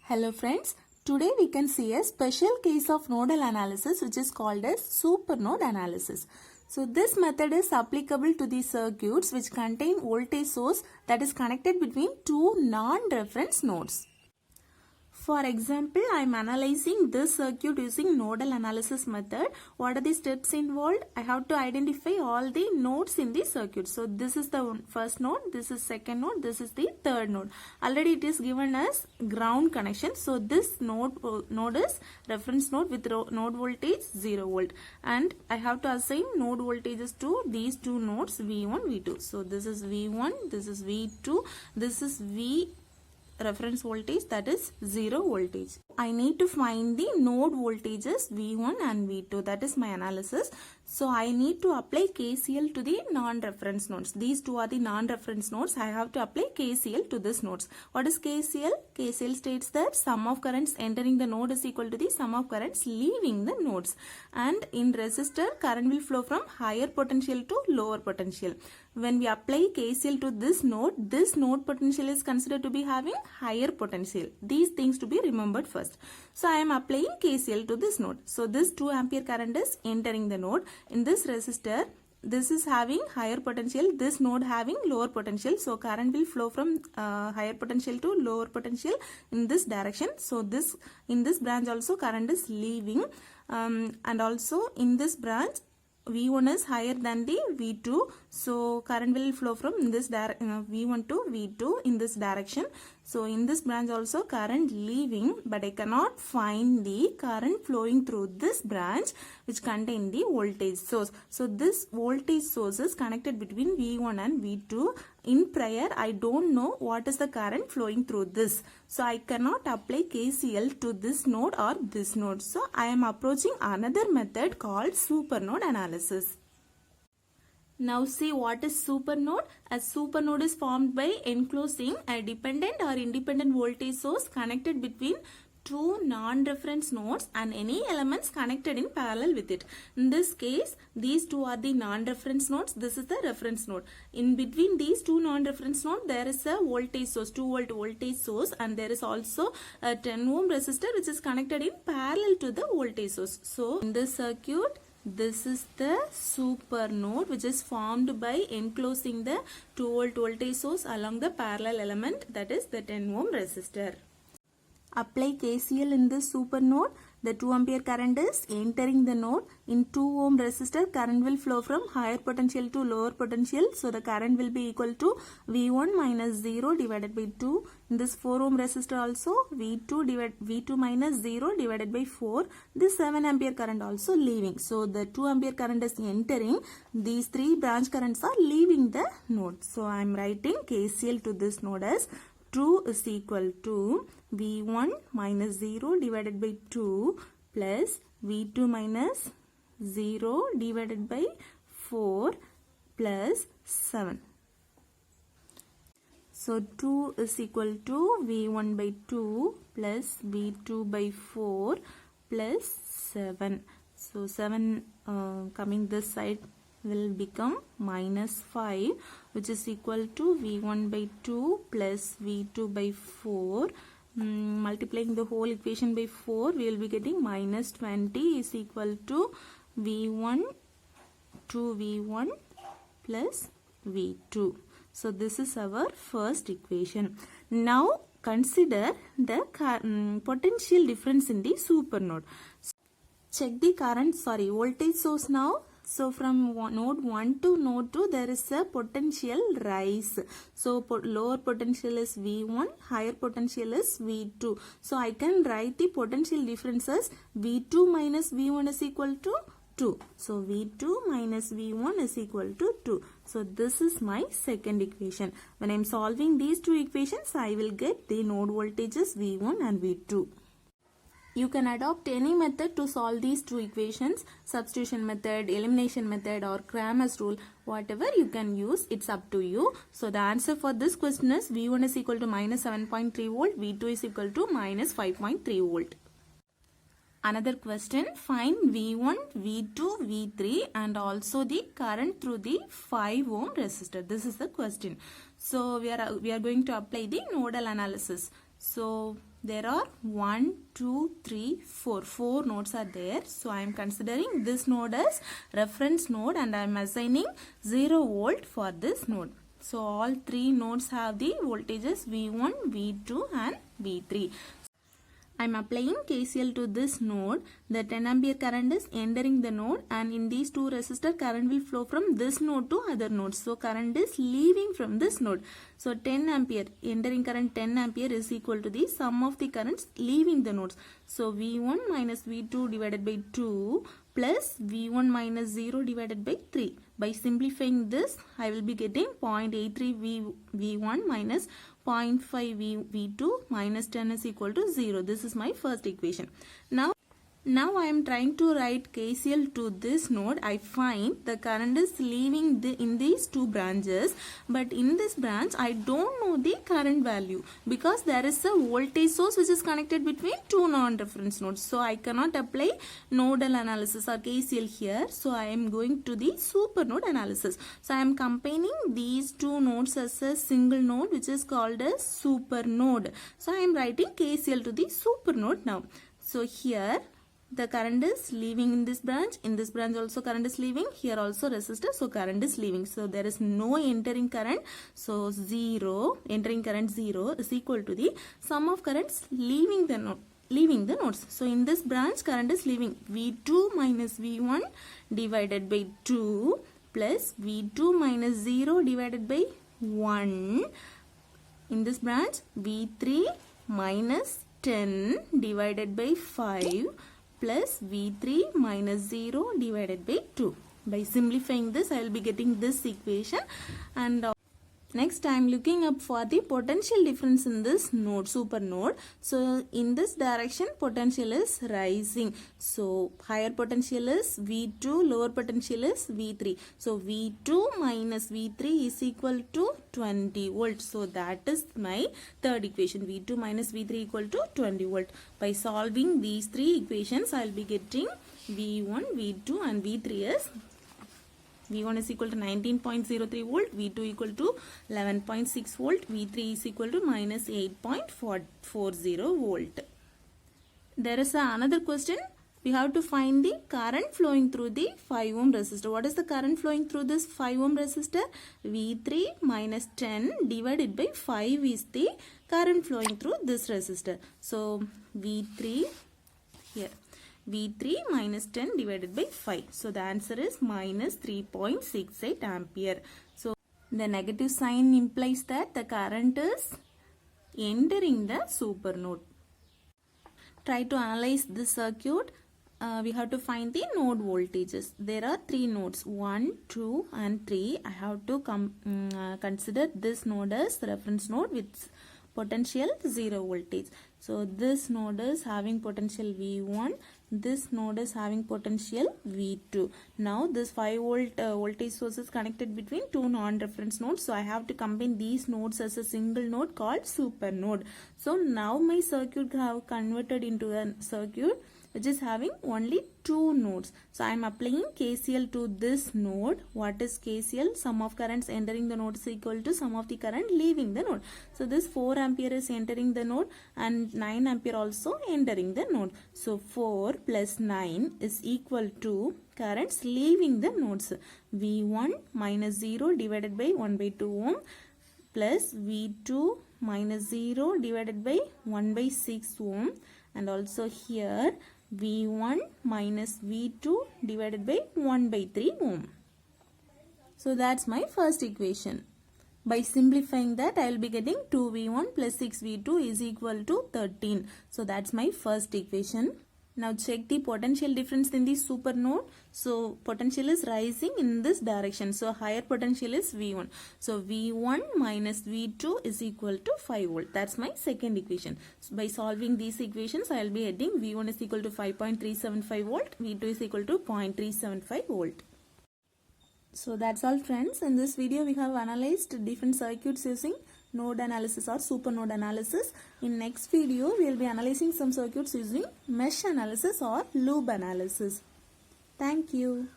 Hello friends, today we can see a special case of nodal analysis which is called as supernode analysis. So this method is applicable to the circuits which contain voltage source that is connected between two non-reference nodes. For example, I am analyzing this circuit using nodal analysis method. What are the steps involved? I have to identify all the nodes in the circuit. So this is the first node, this is second node, this is the third node. Already it is given as ground connection. So this node is reference node with node voltage 0 volt. And I have to assign node voltages to these two nodes V1, V2. So this is V1, this is V2, this is V reference voltage, that is 0 voltage. I need to find the node voltages V1 and V2. That is my analysis. So I need to apply KCL to the non-reference nodes. These two are the non-reference nodes. I have to apply KCL to these nodes. What is KCL? KCL states that sum of currents entering the node is equal to the sum of currents leaving the nodes. And in resistor, current will flow from higher potential to lower potential. When we apply KCL to this node potential is considered to be having higher potential. These things to be remembered first. So I am applying KCL to this node. So this 2 ampere current is entering the node. In this resistor, this is having higher potential, this node having lower potential. So current will flow from higher potential to lower potential in this direction. So this in this branch also current is leaving, and also in this branch V1 is higher than the V2, so current will flow from this V1 to V2 in this direction. So in this branch also current leaving, but I cannot find the current flowing through this branch which contain the voltage source. So this voltage source is connected between V1 and V2. In prior, I don't know what is the current flowing through this. So I cannot apply KCL to this node or this node. So I am approaching another method called supernode analysis. Now see what is supernode. A supernode is formed by enclosing a dependent or independent voltage source connected between two non-reference nodes and any elements connected in parallel with it. In this case, these two are the non-reference nodes. This is the reference node. In between these two non-reference nodes, there is a voltage source, 2 volt voltage source, and there is also a 10 ohm resistor which is connected in parallel to the voltage source. So in this circuit, this is the supernode which is formed by enclosing the 2 volt voltage source along the parallel element, that is the 10 ohm resistor. Apply KCL in this supernode. The 2 ampere current is entering the node. In 2 ohm resistor, current will flow from higher potential to lower potential. So the current will be equal to V1 minus 0 divided by 2. In this 4 ohm resistor also, V2 minus 0 divided by 4. This 7 ampere current also leaving. So the 2 ampere current is entering. These 3 branch currents are leaving the node. So I am writing KCL to this node as 2 is equal to V1 minus 0 divided by 2 plus V2 minus 0 divided by 4 plus 7. So 2 is equal to V1 by 2 plus V2 by 4 plus 7. So 7 coming this side will become minus 5, which is equal to V1 by 2 plus V2 by 4. Multiplying the whole equation by 4, we will be getting minus 20 is equal to V1 plus V2. So this is our first equation. Now consider the potential difference in the supernode. Check the voltage source now. So from node 1 to node 2, there is a potential rise. So lower potential is V1, higher potential is V2. So I can write the potential difference as V2 minus V1 is equal to 2. So V2 minus V1 is equal to 2. So this is my second equation. When I am solving these two equations, I will get the node voltages V1 and V2. You can adopt any method to solve these two equations, substitution method, elimination method, or Cramer's rule. Whatever you can use, it's up to you. So the answer for this question is V1 is equal to minus 7.3 volt, V2 is equal to minus 5.3 volt. Another question, find V1, V2, V3 and also the current through the 5 ohm resistor. This is the question. So we are going to apply the nodal analysis. So there are 1, 2, 3, 4. 4 nodes are there. So I am considering this node as reference node and I am assigning 0 volt for this node. So all 3 nodes have the voltages V1, V2 and V3. I am applying KCL to this node. The 10 ampere current is entering the node and in these two resistor current will flow from this node to other nodes. So current is leaving from this node. So 10 ampere entering current 10 ampere is equal to the sum of the currents leaving the nodes. So V1 minus V2 divided by 2 plus V1 minus 0 divided by 3. By simplifying this, I will be getting 0.83 V1 minus 0.5 V2 minus 10 is equal to 0. This is my first equation. Now I am trying to write KCL to this node. I find the current is leaving in these two branches, but in this branch I don't know the current value because there is a voltage source which is connected between two non-reference nodes. So I cannot apply nodal analysis or KCL here. So I am going to the super node analysis. So I am combining these two nodes as a single node which is called as super node. So I am writing KCL to the super node now. So here the current is leaving in this branch also current is leaving, here also resistor, so current is leaving. So there is no entering current, so 0, entering current 0 is equal to the sum of currents leaving the nodes. So in this branch current is leaving V2 minus V1 divided by 2 plus V2 minus 0 divided by 1. In this branch V3 minus 10 divided by 5 plus V3 minus 0 divided by 2. By simplifying this, I will be getting this equation. And next I am looking up for the potential difference in this node, super node. So in this direction potential is rising. So higher potential is V2, lower potential is V3. So V2 minus V3 is equal to 20 volts. So that is my third equation. V2 minus V3 equal to 20 volt. By solving these three equations, I will be getting V1, V2 and V3 is V1 is equal to 19.03 volt, V2 equal to 11.6 volt, V3 is equal to minus 8.40 volt. There is another question. We have to find the current flowing through the 5 ohm resistor. What is the current flowing through this 5 ohm resistor? V3 minus 10 divided by 5 is the current flowing through this resistor. So V3 here. V3 minus 10 divided by 5. So the answer is minus 3.68 ampere. So the negative sign implies that the current is entering the super node. Try to analyze this circuit. We have to find the node voltages. There are 3 nodes, 1, 2 and 3. I have to consider this node as reference node with potential 0 voltage. So this node is having potential V1. This node is having potential V2. Now this 5 volt voltage source is connected between two non-reference nodes. So I have to combine these nodes as a single node called super node. So now my circuit have converted into a circuit which is having only 2 nodes. So I am applying KCL to this node. What is KCL? Sum of currents entering the node is equal to sum of the current leaving the node. So this 4 ampere is entering the node and 9 ampere also entering the node. So 4 plus 9 is equal to currents leaving the nodes. V1 minus 0 divided by 1 by 2 ohm plus V2 minus 0 divided by 1 by 6 ohm, and also here V1 minus V2 divided by 1 by 3 ohm. So that's my first equation. By simplifying that, I will be getting 2V1 plus 6V2 is equal to 13. So that's my first equation. Now check the potential difference in the super node. So potential is rising in this direction. So higher potential is V1. So V1 minus V2 is equal to 5 volt. That's my second equation. So by solving these equations, I will be getting V1 is equal to 5.375 volt. V2 is equal to 0.375 volt. So that's all friends. In this video, we have analyzed different circuits using node analysis or super node analysis. In next video, we will be analyzing some circuits using mesh analysis or loop analysis. Thank you.